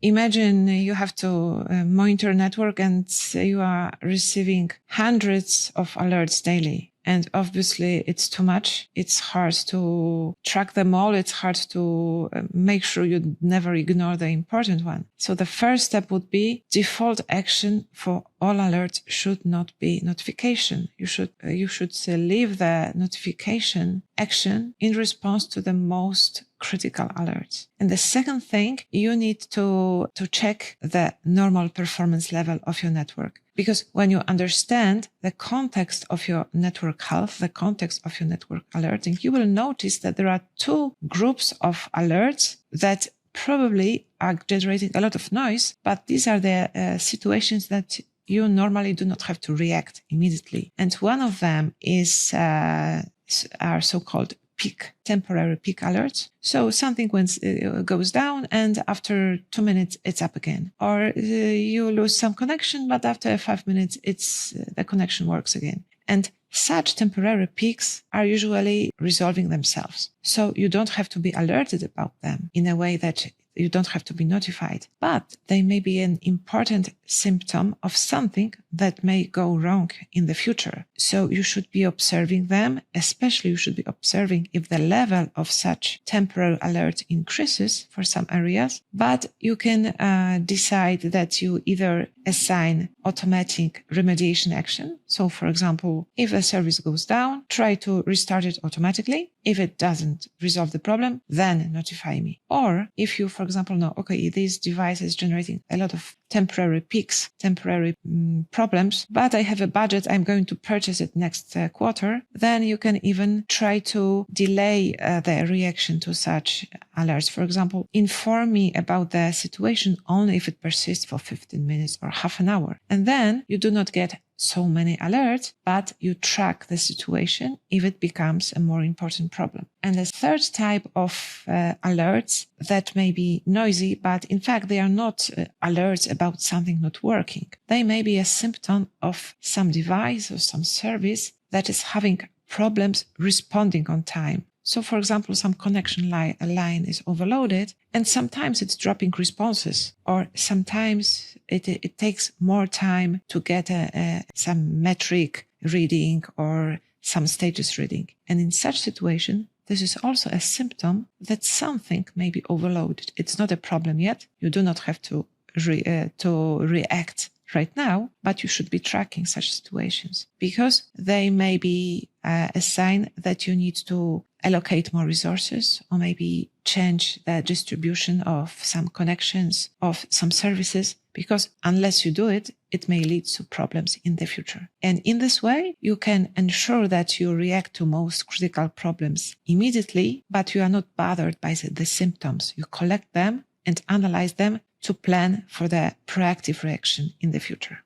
Imagine you have to monitor network and you are receiving hundreds of alerts daily. And obviously it's too much. It's hard to track them all. It's hard to make sure you never ignore the important one. So the first step would be default action for all alerts should not be notification. You should leave the notification action in response to the most critical alerts. And the second thing, you need to check the normal performance level of your network. Because when you understand the context of your network health, the context of your network alerting, you will notice that there are two groups of alerts that probably are generating a lot of noise, but these are the situations that you normally do not have to react immediately. And one of them is are so-called temporary peak alerts. So something goes down and after 2 minutes, it's up again. Or you lose some connection, but after 5 minutes, the connection works again. And such temporary peaks are usually resolving themselves. So you don't have to be alerted about them in a way that you don't have to be notified, but they may be an important symptom of something that may go wrong in the future. So you should be observing them, especially you should be observing if the level of such temporary alert increases for some areas, but you can decide that you either assign automatic remediation action. So for example, if a service goes down, try to restart it automatically. If it doesn't resolve the problem, then notify me. Or if you, for example, know, okay, this device is generating a lot of temporary peaks, temporary problems, but I have a budget, I'm going to purchase it next quarter, then you can even try to delay the reaction to such alerts. For example, inform me about the situation only if it persists for 15 minutes or half an hour. And then you do not get so many alerts, but you track the situation if it becomes a more important problem. And the third type of alerts that may be noisy, but in fact they are not alerts about something not working. They may be a symptom of some device or some service that is having problems responding on time. So for example, some connection line is overloaded and sometimes it's dropping responses, or sometimes it takes more time to get some metric reading or some status reading. And in such situation, this is also a symptom that something may be overloaded. It's not a problem yet. You do not have to react right now, but you should be tracking such situations because they may be a sign that you need to allocate more resources or maybe change the distribution of some connections of some services, because unless you do it, it may lead to problems in the future. And in this way, you can ensure that you react to most critical problems immediately, but you are not bothered by the symptoms. You collect them and analyze them to plan for the proactive reaction in the future.